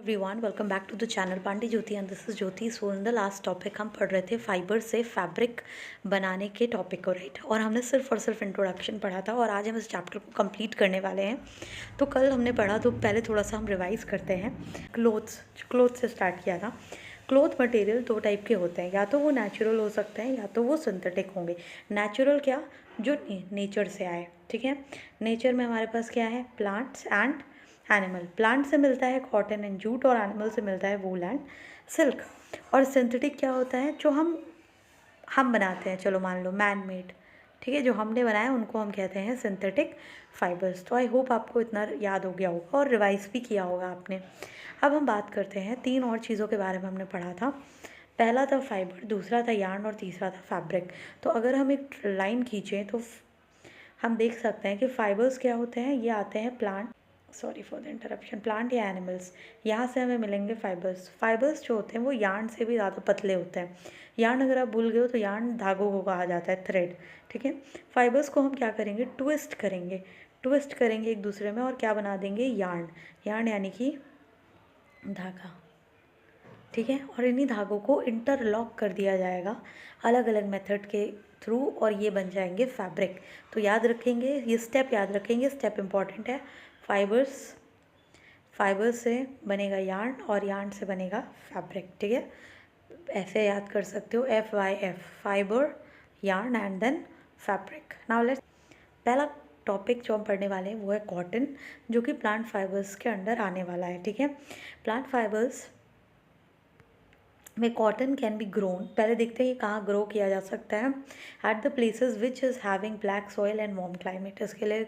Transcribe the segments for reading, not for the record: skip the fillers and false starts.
Everyone, welcome back to the channel Pandey Jyoti and this is Jyoti. So in the last topic हम पढ़ रहे थे fibre से फैब्रिक बनाने के टॉपिक को, राइट। और हमने सिर्फ और सिर्फ इंट्रोडक्शन पढ़ा था और आज हम इस चैप्टर को कंप्लीट करने वाले हैं। तो कल हमने पढ़ा, तो पहले थोड़ा सा हम रिवाइज करते हैं। क्लोथ्स से स्टार्ट किया था। क्लोथ मटेरियल दो टाइप के होते हैं, या तो वो नेचुरल हो सकते हैं या तो वो सिंथेटिक होंगे। नेचुरल क्या, जो नेचर से आए, ठीक है। नेचर में हमारे पास क्या है, प्लांट्स एंड एनिमल। प्लांट से मिलता है कॉटन एंड जूट और एनिमल से मिलता है वूल एंड सिल्क। और सिंथेटिक क्या होता है, जो हम बनाते हैं, चलो मान लो मैन मेड, ठीक है, जो हमने बनाया उनको हम कहते हैं सिंथेटिक फाइबर्स। तो आई होप आपको इतना याद हो गया होगा और रिवाइज भी किया होगा आपने। अब हम बात करते हैं तीन और चीज़ों के बारे में हमने पढ़ा था। पहला था फाइबर, दूसरा था यार्न और तीसरा था फैब्रिक। तो अगर हम एक लाइन खींचें तो हम देख सकते हैं कि फाइबर्स क्या होते हैं, ये आते हैं plant, sorry for the interruption, plant या एनिमल्स, यहाँ से हमें मिलेंगे फाइबर्स। फाइबर्स जो होते हैं वो यार्न से भी ज़्यादा पतले होते हैं। यार्न अगर आप भूल गए हो तो यार्न धागों को कहा जाता है, थ्रेड, ठीक है। फाइबर्स को हम क्या करेंगे, ट्विस्ट करेंगे एक दूसरे में और क्या बना देंगे, यार्न। यार्न यानी कि धागा, ठीक है। और इन्हीं धागों को इंटरलॉक कर दिया जाएगा अलग अलग मेथड के थ्रू और ये बन जाएंगे फैब्रिक। तो याद रखेंगे, ये स्टेप याद रखेंगे, स्टेप इम्पॉर्टेंट है। फाइबर्स से बनेगा यार्न और यार्न से बनेगा फैब्रिक, ठीक है। ऐसे याद कर सकते हो, FYF, fibre, yarn and then fabric. Now let's, पहला टॉपिक जो हम पढ़ने वाले हैं वो है कॉटन, जो कि प्लांट फाइबर्स के अंडर आने वाला है, ठीक है। प्लांट फाइबर्स में कॉटन कैन बी ग्रोन, पहले देखते हैं ये कहाँ ग्रो किया जा सकता है। At the places which is having black soil and warm climate, इसके लिए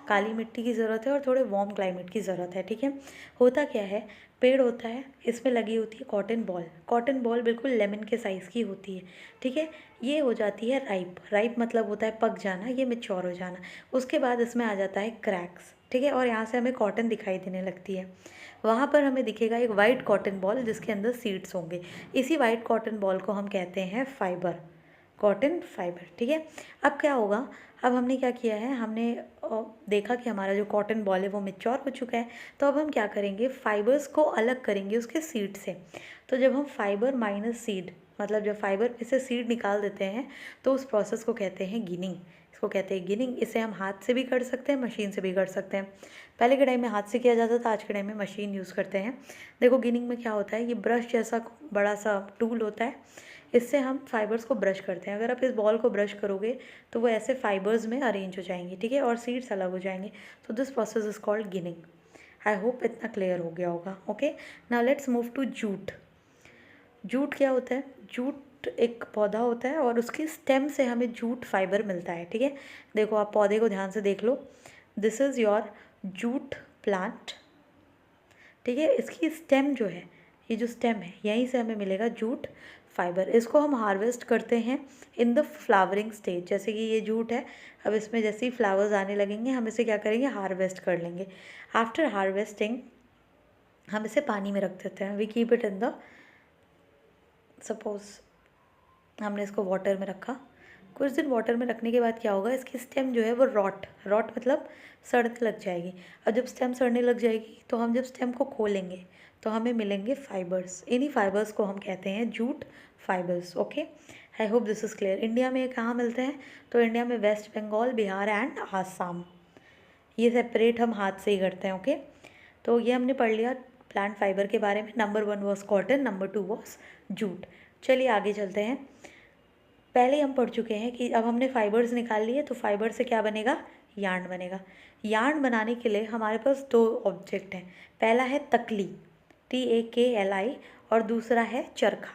काली मिट्टी की ज़रूरत है और थोड़े वार्म क्लाइमेट की ज़रूरत है, ठीक है। होता क्या है, पेड़ होता है, इसमें लगी होती है कॉटन बॉल। कॉटन बॉल बिल्कुल लेमन के साइज़ की होती है, ठीक है। ये हो जाती है राइप मतलब होता है पक जाना, ये मैच्योर हो जाना। उसके बाद इसमें आ जाता है क्रैक्स, ठीक है, और यहाँ से हमें कॉटन दिखाई देने लगती है। वहाँ पर हमें दिखेगा एक वाइट कॉटन बॉल जिसके अंदर सीड्स होंगे। इसी वाइट कॉटन बॉल को हम कहते हैं फाइबर, कॉटन फाइबर, ठीक है। अब क्या होगा, अब हमने क्या किया है, हमने देखा कि हमारा जो कॉटन बॉल है वो मैच्योर हो चुका है। तो अब हम क्या करेंगे, फाइबर्स को अलग करेंगे उसके सीड से। तो जब हम फाइबर माइनस सीड, मतलब जब फाइबर में से सीड निकाल देते हैं तो उस प्रोसेस को कहते हैं गिनिंग। इसको कहते हैं गिनिंग। इसे हम हाथ से भी कर सकते हैं, मशीन से भी कर सकते हैं। पहले के टाइम में हाथ से किया जाता था, आज के टाइम में मशीन यूज़ करते हैं। देखो गिनिंग में क्या होता है, ये ब्रश जैसा बड़ा सा टूल होता है, इससे हम फाइबर्स को ब्रश करते हैं। अगर आप इस बॉल को ब्रश करोगे तो वो ऐसे फाइबर्स में अरेंज हो जाएंगे, ठीक है, और सीड्स अलग हो जाएंगे। तो this process is called ginning. I hope इतना क्लियर हो गया होगा। Okay, now let's move to jute. Jute क्या होता है, जूट एक पौधा होता है और उसकी स्टेम से हमें जूट फाइबर मिलता है, ठीक है। देखो आप पौधे को ध्यान से देख लो, this is your jute plant, ठीक है। इसकी स्टेम जो है, ये जो स्टेम है, यहीं से हमें मिलेगा जूट फाइबर। इसको हम हार्वेस्ट करते हैं इन द फ्लावरिंग स्टेज। जैसे कि ये जूट है, अब इसमें जैसे ही फ्लावर्स आने लगेंगे हम इसे क्या करेंगे, हार्वेस्ट कर लेंगे। आफ्टर हार्वेस्टिंग हम इसे पानी में रख देते हैं। We keep it in the, suppose हमने इसको वाटर में रखा, कुछ दिन वाटर में रखने के बाद क्या होगा, इसकी स्टेम जो है वो रॉट मतलब सड़ने लग जाएगी। और जब स्टेम सड़ने लग जाएगी तो हम जब स्टेम को खोलेंगे तो हमें मिलेंगे फाइबर्स। इन्हीं फाइबर्स को हम कहते हैं jute fibres. Okay, I hope this is clear. India में कहाँ मिलते हैं, तो इंडिया में वेस्ट बंगाल, बिहार एंड आसाम। ये सेपरेट हम हाथ से ही करते हैं। ओके, तो ये हमने पढ़ लिया प्लांट फाइबर के बारे में। Number 1 was cotton, number 2 was jute. चलिए आगे चलते हैं। पहले हम पढ़ चुके हैं कि अब हमने फाइबर्स निकाल लिए, तो फाइबर से क्या बनेगा, यार्न बनेगा। यार्न बनाने के लिए हमारे पास दो ऑब्जेक्ट हैं। पहला है तकली, TAKLI, और दूसरा है चरखा।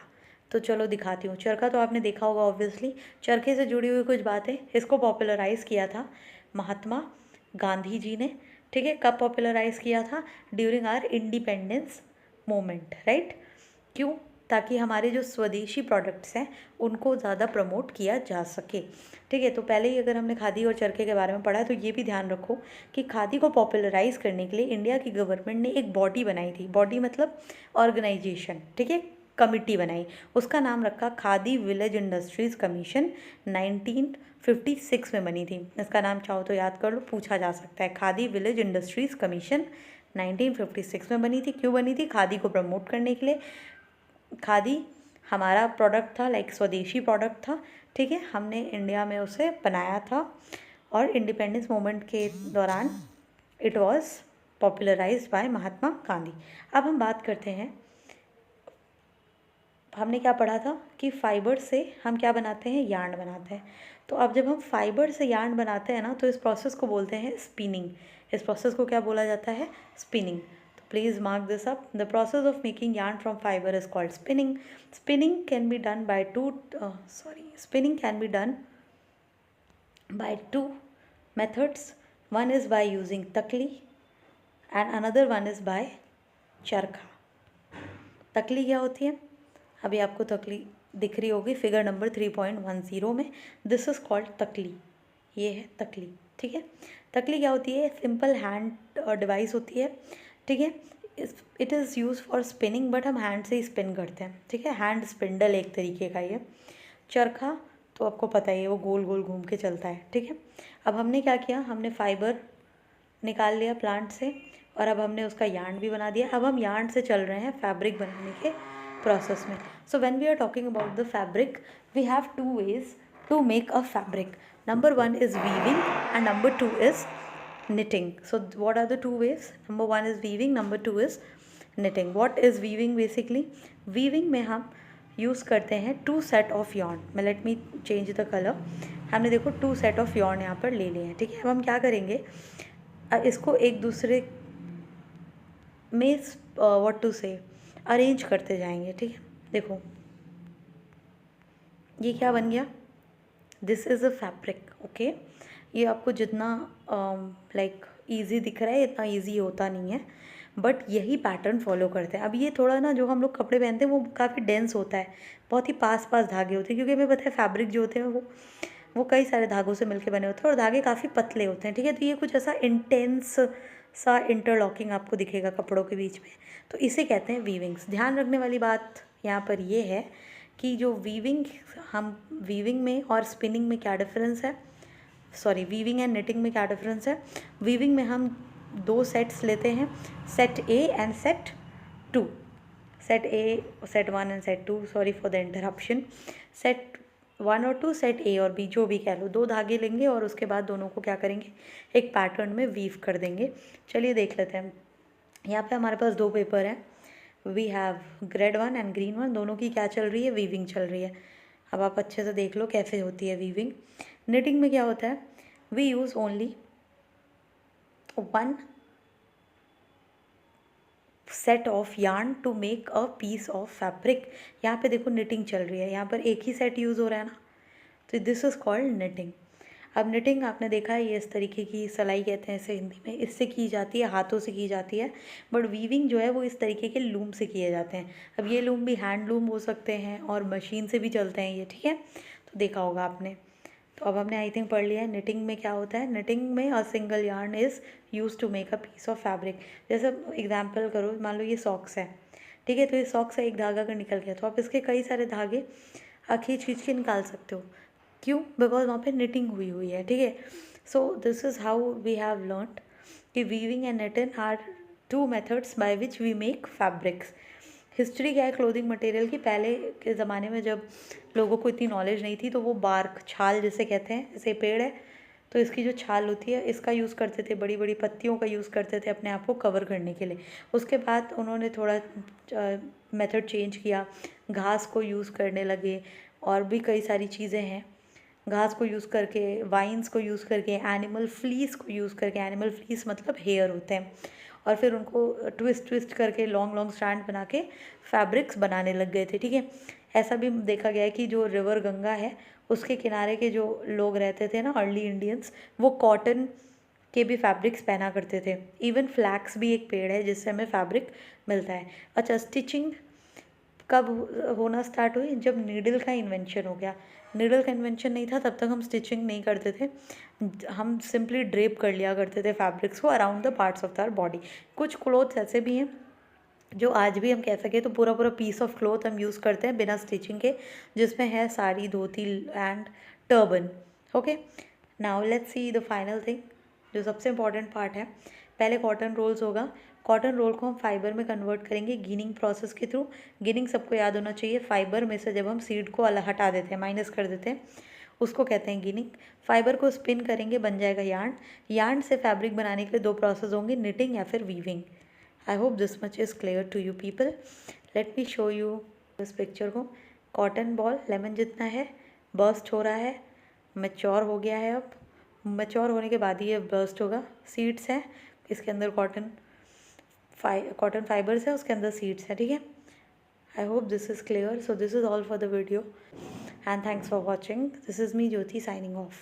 तो चलो दिखाती हूँ। चरखा तो आपने देखा होगा ऑब्वियसली। चरखे से जुड़ी हुई कुछ बातें, इसको पॉपुलराइज़ किया था महात्मा गांधी जी ने, ठीक है। कब पॉपुलराइज़ किया था, during our independence moment, right. क्यों, ताकि हमारे जो स्वदेशी प्रोडक्ट्स हैं उनको ज़्यादा प्रमोट किया जा सके, ठीक है। तो पहले ही अगर हमने खादी और चरखे के बारे में पढ़ा है तो ये भी ध्यान रखो कि खादी को पॉपुलराइज़ करने के लिए इंडिया की गवर्नमेंट ने एक बॉडी बनाई थी। बॉडी मतलब ऑर्गेनाइजेशन, ठीक है, कमिटी बनाई। उसका नाम रखा खादी विलेज इंडस्ट्रीज़ कमीशन। 1956 में बनी थी। इसका नाम चाहो तो याद कर लो, पूछा जा सकता है। खादी विलेज इंडस्ट्रीज़ कमीशन 1956 में बनी थी। क्यों बनी थी? खादी को प्रमोट करने के लिए। खादी हमारा प्रोडक्ट था, लाइक स्वदेशी प्रोडक्ट था, ठीक है, हमने इंडिया में उसे बनाया था और इंडिपेंडेंस मूवमेंट के दौरान it was popularised bye Mahatma Gandhi. अब हम बात करते हैं, हमने क्या पढ़ा था कि फाइबर से हम क्या बनाते हैं? यार्न बनाते हैं। तो अब जब हम फाइबर से यार्न बनाते हैं ना, तो इस प्रोसेस को बोलते हैं स्पिनिंग। इस प्रोसेस को क्या बोला जाता है? स्पिनिंग। तो please mark this up, the process of making yarn from fibre is called spinning. Spinning can be done by spinning can be done by two methods. One is by using takli and another one is by चरखा। तकली क्या होती है? अभी आपको तकली दिख रही होगी फिगर नंबर 3.10 में। दिस इज़ कॉल्ड तकली, ये है तकली, ठीक है। तकली क्या होती है? सिंपल हैंड डिवाइस होती है, ठीक है। It is use for spinning, but हम हैंड से ही स्पिन करते हैं, ठीक है। हैंड स्पिंडल एक तरीके का ये। चरखा तो आपको पता ही है, वो गोल गोल घूम के चलता है, ठीक है। अब हमने क्या किया? हमने फाइबर निकाल लिया प्लांट से और अब हमने उसका यार्न भी बना दिया। अब हम यार्न से चल रहे हैं फैब्रिक बनाने के प्रोसेस में। So when we are talking about the fabric, we have two ways to make a fabric. Number 1 is weaving and number 2 is knitting. So what are the two ways? Number 1 is weaving, number 2 is knitting. What is weaving basically? Weaving में हम use करते हैं 2 set of yarn। मैं let me change the colour. हमने देखो 2 set of yarn यहाँ पर ले लिए हैं, ठीक है। अब हम क्या करेंगे? इसको एक दूसरे में व्हाट टू से अरेंज करते जाएंगे, ठीक है। देखो ये क्या बन गया? This is a fabric, okay. ये आपको जितना लाइक ईजी दिख रहा है इतना ईजी होता नहीं है, बट यही पैटर्न फॉलो करते हैं। अब ये थोड़ा ना, जो हम लोग कपड़े पहनते हैं वो काफ़ी डेंस होता है, बहुत ही पास पास धागे होते हैं, क्योंकि हमें पता है फैब्रिक जो होते हैं वो कई सारे धागों से मिलके बने होते हैं और धागे काफ़ी पतले होते हैं, ठीक है। तो ये कुछ ऐसा इंटेंस सा इंटरलॉकिंग आपको दिखेगा कपड़ों के बीच में, तो इसे कहते हैं वीविंग्स। ध्यान रखने वाली बात यहाँ पर ये है कि जो वीविंग में और स्पिनिंग में क्या डिफरेंस है, वीविंग एंड निटिंग में क्या डिफरेंस है? वीविंग में हम 2 सेट्स लेते हैं, set A and set 2। Set A, set 1 and set 2, sorry for the interruption. Set 1 और 2, सेट ए और बी जो भी कह लो, 2 धागे लेंगे और उसके बाद दोनों को क्या करेंगे? एक पैटर्न में वीव कर देंगे। चलिए देख लेते हैं। यहाँ पे हमारे पास 2 पेपर हैं, we have red 1 and green 1, दोनों की क्या चल रही है? वीविंग चल रही है। अब आप अच्छे से देख लो कैसे होती है वीविंग। निटिंग में क्या होता है? We use only 1 set of yarn to make a piece of fabric. यहाँ पे देखो निटिंग चल रही है, यहाँ पर एक ही सेट यूज़ हो रहा है ना, तो दिस इज़ कॉल्ड निटिंग। अब निटिंग आपने देखा है, ये इस तरीके की सिलाई कहते हैं इसे हिंदी में, इससे की जाती है, हाथों से की जाती है। बट वीविंग जो है वो इस तरीके के लूम से किए जाते हैं। अब ये लूम भी हैंड लूम हो सकते हैं और मशीन से भी चलते हैं ये, ठीक है, तो देखा होगा आपने। तो अब हमने आई थिंक पढ़ लिया है निटिंग में क्या होता है। निटिंग में a single yarn is use to make a piece of fabric. जैसे एग्जाम्पल करो, मान लो ये सॉक्स है, ठीक है, तो ये सॉक्स से एक धागा अगर निकल गया तो आप इसके कई सारे धागे खींच के निकाल सकते हो। क्यों? बिकॉज वहाँ पे निटिंग हुई है, ठीक है। So this is how we have learned कि weaving and knitting are 2 methods by which we make fabrics. History क्या है क्लोथिंग मटेरियल की? पहले के ज़माने में जब लोगों को इतनी नॉलेज नहीं थी तो वो बार्क, छाल जिसे कहते हैं, जैसे पेड़ है तो इसकी जो छाल होती है इसका यूज़ करते थे, बड़ी बड़ी पत्तियों का यूज़ करते थे अपने आप को कवर करने के लिए। उसके बाद उन्होंने थोड़ा मेथड चेंज किया, घास को यूज़ करने लगे और भी कई सारी चीज़ें हैं। घास को यूज़ करके, वाइन्स को यूज़ करके, एनिमल फ्लीस को यूज़ करके, एनिमल फ्लीस मतलब हेयर होते हैं, और फिर उनको ट्विस्ट करके लॉन्ग स्ट्रैंड बना के फैब्रिक्स बनाने लग गए थे, ठीक है। ऐसा भी देखा गया है कि जो रिवर गंगा है उसके किनारे के जो लोग रहते थे ना, अर्ली इंडियंस, वो कॉटन के भी फैब्रिक्स पहना करते थे। इवन फ्लैक्स भी एक पेड़ है जिससे हमें फैब्रिक मिलता है। अच्छा, स्टिचिंग कब होना स्टार्ट हुई? जब नीडल का इन्वेंशन हो गया। नीडल का इन्वेंशन नहीं था तब तक हम स्टिचिंग नहीं करते थे, हम सिंपली ड्रेप कर लिया करते थे फैब्रिक्स को around the parts of our body. कुछ क्लोथ्स ऐसे भी हैं जो आज भी हम कह सकें तो पूरा पीस ऑफ क्लोथ हम यूज़ करते हैं बिना स्टिचिंग के, जिसमें है sari, dhoti and turban. Okay, now let's see the final thing, जो सबसे इम्पॉर्टेंट पार्ट है। पहले कॉटन रोल्स होगा, कॉटन रोल को हम फाइबर में कन्वर्ट करेंगे गिनिंग प्रोसेस के थ्रू। गिनिंग सबको याद होना चाहिए, फाइबर में से जब हम सीड को अलग हटा देते हैं, माइनस कर देते हैं, उसको कहते हैं गिनिंग। फाइबर को स्पिन करेंगे, बन जाएगा यार्न। यार्न से फैब्रिक बनाने के लिए दो प्रोसेस होंगे, निटिंग या फिर weaving. I hope this much is clear to you people. Let me show you इस पिक्चर को। कॉटन बॉल लेमन जितना है, बर्स्ट हो रहा है, मैच्योर हो गया है। अब मैच्योर होने के बाद ही ये बर्स्ट होगा। सीड्स हैं, इसके अंदर कॉटन फाइबर्स है, उसके अंदर सीड्स है, ठीक है। आई hope this is clear. So this is all for the video and thanks for watching. This is me Jyoti signing off.